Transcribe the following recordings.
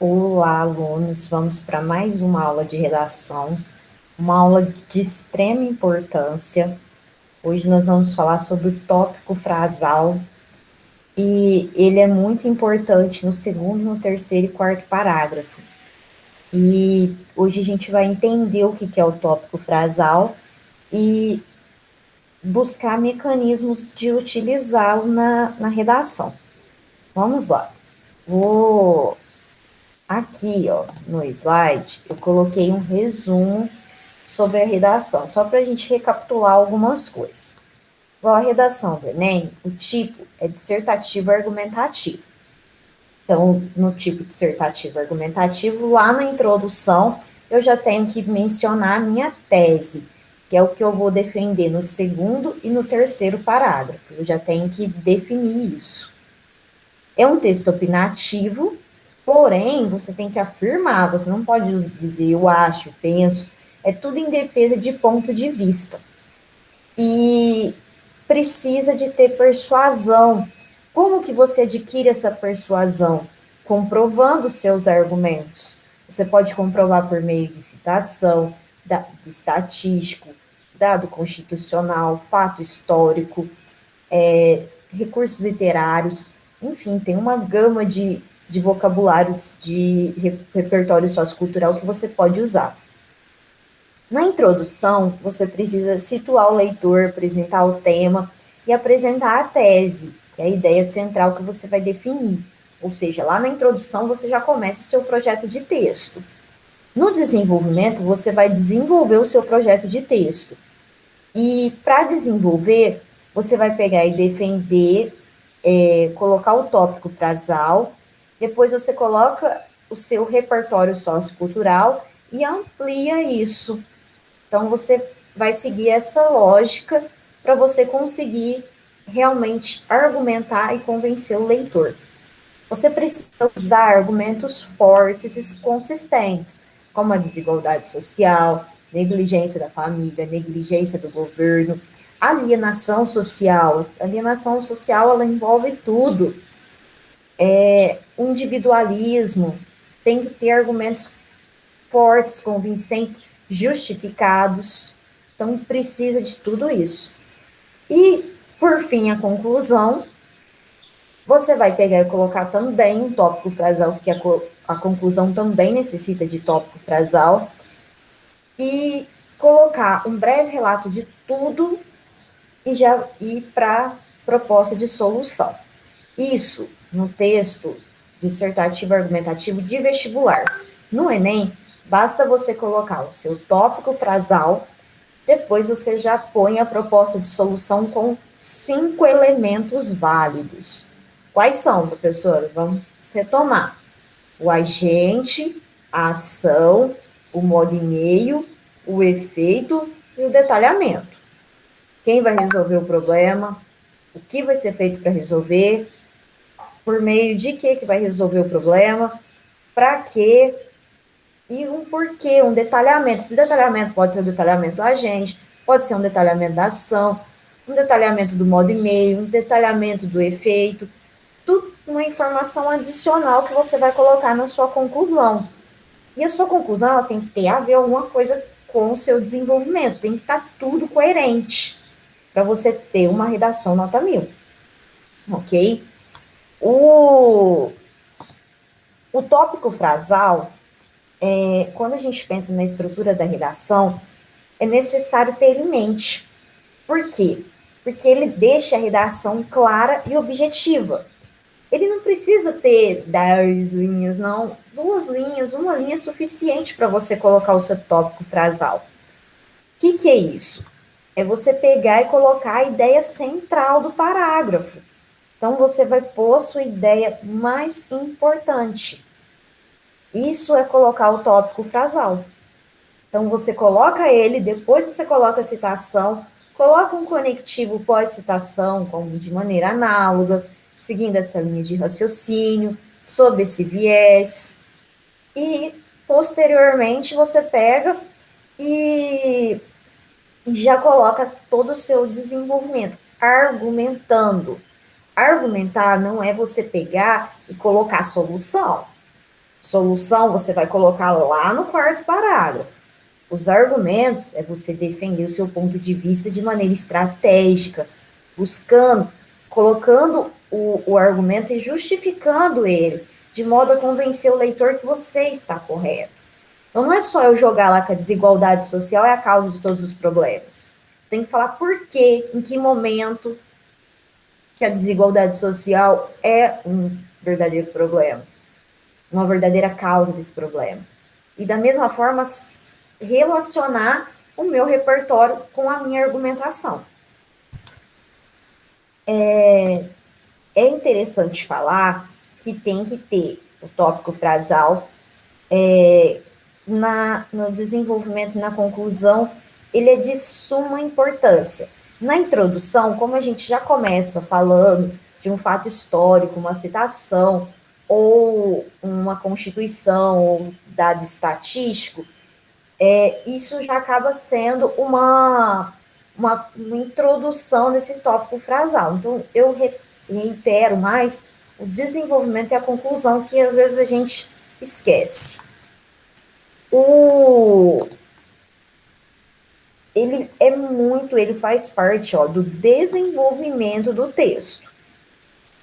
Olá, alunos. Vamos para mais uma aula de redação, uma aula de extrema importância. Hoje nós vamos falar sobre o tópico frasal e ele é muito importante no segundo, no terceiro e quarto parágrafo. E hoje a gente vai entender o que é o tópico frasal e buscar mecanismos de utilizá-lo na redação. Vamos lá. Vou Aqui, ó, no slide, eu coloquei um resumo sobre a redação, só para a gente recapitular algumas coisas. Igual a redação do Enem, o tipo é dissertativo argumentativo. Então, no tipo dissertativo argumentativo, lá na introdução, eu já tenho que mencionar a minha tese, que é o que eu vou defender no segundo e no terceiro parágrafo. Eu já tenho que definir isso. É um texto opinativo, porém, você tem que afirmar, você não pode dizer eu acho, penso, é tudo em defesa de ponto de vista. E precisa de ter persuasão. Como que você adquire essa persuasão? Comprovando seus argumentos. Você pode comprovar por meio de citação, do estatístico, dado constitucional, fato histórico, recursos literários, enfim, tem uma gama de vocabulários, de repertório sociocultural que você pode usar. Na introdução, você precisa situar o leitor, apresentar o tema e apresentar a tese, que é a ideia central que você vai definir. Ou seja, lá na introdução você já começa o seu projeto de texto. No desenvolvimento, você vai desenvolver o seu projeto de texto. E para desenvolver, você vai pegar e defender, colocar o tópico frasal, depois você coloca o seu repertório sociocultural e amplia isso. Então, você vai seguir essa lógica para você conseguir realmente argumentar e convencer o leitor. Você precisa usar argumentos fortes e consistentes, como a desigualdade social, negligência da família, negligência do governo, alienação social. A alienação social, ela envolve tudo. O individualismo, tem que ter argumentos fortes, convincentes, justificados. Então, precisa de tudo isso. E, por fim, a conclusão. Você vai pegar e colocar também um tópico frasal, que a conclusão também necessita de tópico frasal, e colocar um breve relato de tudo e já ir para a proposta de solução. Isso no texto dissertativo argumentativo de vestibular. No Enem, basta você colocar o seu tópico frasal, depois você já põe a proposta de solução com 5 elementos válidos. Quais são, professora? Vamos retomar. O agente, a ação, o modo e meio, o efeito e o detalhamento. Quem vai resolver o problema? O que vai ser feito para resolver? Por meio de que vai resolver o problema? Para quê? E um porquê, um detalhamento. Esse detalhamento pode ser o detalhamento do agente, pode ser um detalhamento da ação, um detalhamento do modo e meio, um detalhamento do efeito, tudo uma informação adicional que você vai colocar na sua conclusão. E a sua conclusão ela tem que ter a ver alguma coisa com o seu desenvolvimento, tem que estar tudo coerente para você ter uma redação nota 1000, ok? O, o tópico frasal, quando a gente pensa na estrutura da redação, é necessário ter ele em mente. Por quê? Porque ele deixa a redação clara e objetiva. Ele não precisa ter 10 linhas, não. 2 linhas, uma linha é suficiente para você colocar o seu tópico frasal. O que é isso? É você pegar e colocar a ideia central do parágrafo. Então, você vai pôr a sua ideia mais importante. Isso é colocar o tópico frasal. Então, você coloca ele, depois você coloca a citação, coloca um conectivo pós-citação, como de maneira análoga, seguindo essa linha de raciocínio, sob esse viés, e posteriormente você pega e já coloca todo o seu desenvolvimento, argumentando. Argumentar não é você pegar e colocar solução. Solução você vai colocar lá no quarto parágrafo. Os argumentos é você defender o seu ponto de vista de maneira estratégica, buscando, colocando o argumento e justificando ele, de modo a convencer o leitor que você está correto. Então não é só eu jogar lá que a desigualdade social é a causa de todos os problemas. Tem que falar por quê, em que momento que a desigualdade social é um verdadeiro problema, uma verdadeira causa desse problema. E da mesma forma, relacionar o meu repertório com a minha argumentação. É interessante falar que tem que ter o tópico frasal no desenvolvimento e na conclusão, ele é de suma importância. Na introdução, como a gente já começa falando de um fato histórico, uma citação, ou uma constituição, ou um dado estatístico, isso já acaba sendo uma introdução desse tópico frasal. Então, eu reitero mais o desenvolvimento e a conclusão, que às vezes a gente esquece. Ele faz parte do desenvolvimento do texto.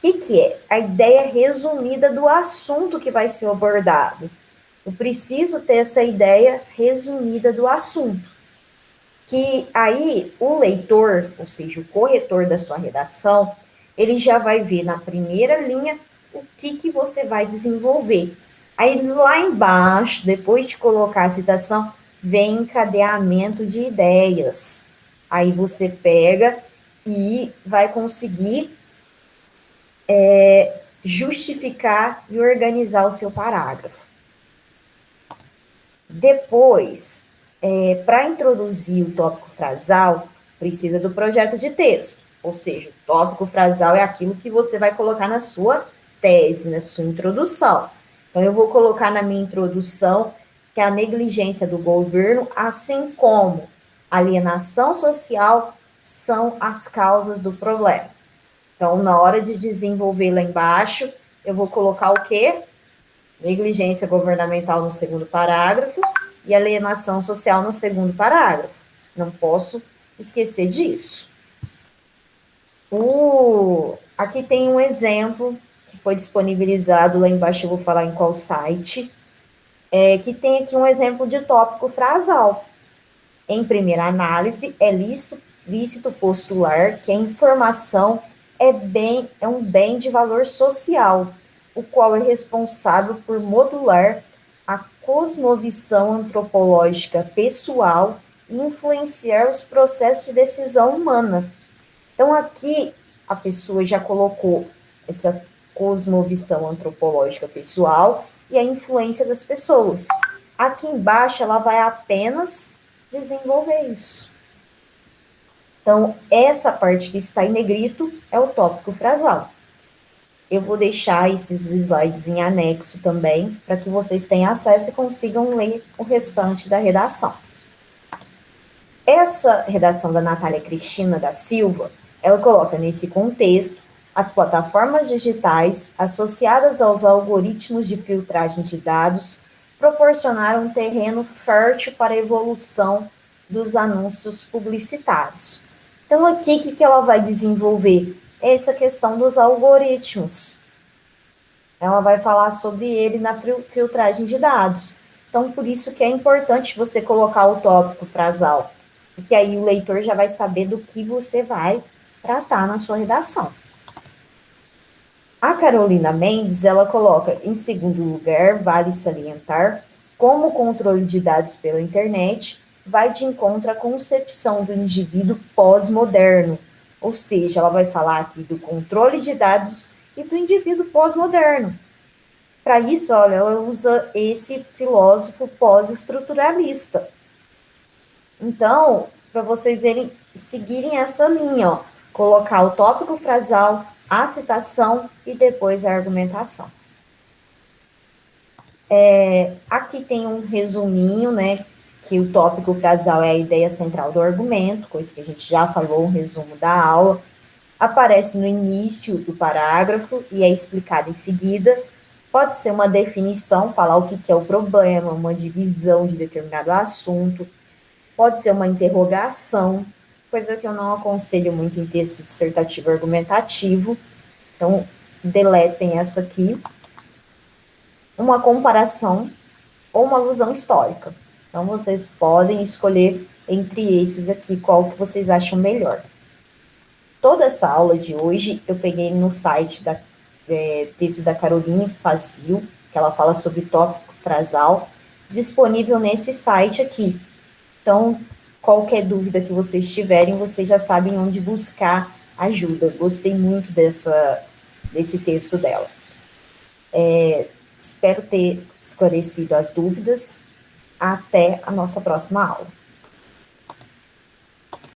O que é? A ideia resumida do assunto que vai ser abordado. Eu preciso ter essa ideia resumida do assunto. Que aí o leitor, ou seja, o corretor da sua redação, ele já vai ver na primeira linha o que você vai desenvolver. Aí lá embaixo, depois de colocar a citação, vem encadeamento de ideias. Aí você pega e vai conseguir justificar e organizar o seu parágrafo. Depois, para introduzir o tópico frasal, precisa do projeto de texto. Ou seja, o tópico frasal é aquilo que você vai colocar na sua tese, na sua introdução. Então, eu vou colocar na minha introdução que a negligência do governo, assim como alienação social, são as causas do problema. Então, na hora de desenvolver lá embaixo, eu vou colocar o quê? Negligência governamental no segundo parágrafo e alienação social no segundo parágrafo. Não posso esquecer disso. Aqui tem um exemplo que foi disponibilizado lá embaixo, eu vou falar em qual site, que tem aqui um exemplo de tópico frasal. Em primeira análise, é lícito postular que a informação é um bem de valor social, o qual é responsável por modular a cosmovisão antropológica pessoal e influenciar os processos de decisão humana. Então, aqui, a pessoa já colocou essa cosmovisão antropológica pessoal e a influência das pessoas. Aqui embaixo, ela vai apenas desenvolver isso. Então, essa parte que está em negrito é o tópico frasal. Eu vou deixar esses slides em anexo também, para que vocês tenham acesso e consigam ler o restante da redação. Essa redação da Natália Cristina da Silva, ela coloca nesse contexto as plataformas digitais associadas aos algoritmos de filtragem de dados proporcionaram um terreno fértil para a evolução dos anúncios publicitários. Então, aqui, o que ela vai desenvolver? Essa questão dos algoritmos. Ela vai falar sobre ele na filtragem de dados. Então, por isso que é importante você colocar o tópico frasal, porque aí o leitor já vai saber do que você vai tratar na sua redação. A Carolina Mendes, ela coloca, em segundo lugar, vale salientar como o controle de dados pela internet vai de encontro à concepção do indivíduo pós-moderno, ou seja, ela vai falar aqui do controle de dados e do indivíduo pós-moderno. Para isso, olha, ela usa esse filósofo pós-estruturalista. Então, para vocês seguirem essa linha, colocar o tópico frasal, a citação e depois a argumentação. Aqui tem um resuminho, né, que o tópico frasal é a ideia central do argumento, coisa que a gente já falou, um resumo da aula. Aparece no início do parágrafo e é explicado em seguida. Pode ser uma definição, falar o que que é o problema, uma divisão de determinado assunto. Pode ser uma interrogação, coisa que eu não aconselho muito em texto dissertativo argumentativo. Então, deletem essa aqui. Uma comparação ou uma alusão histórica. Então, vocês podem escolher entre esses aqui qual que vocês acham melhor. Toda essa aula de hoje eu peguei no site da texto da Caroline Fazil, que ela fala sobre tópico frasal, disponível nesse site aqui. Então, qualquer dúvida que vocês tiverem, vocês já sabem onde buscar ajuda. Gostei muito desse texto dela. Espero ter esclarecido as dúvidas. Até a nossa próxima aula.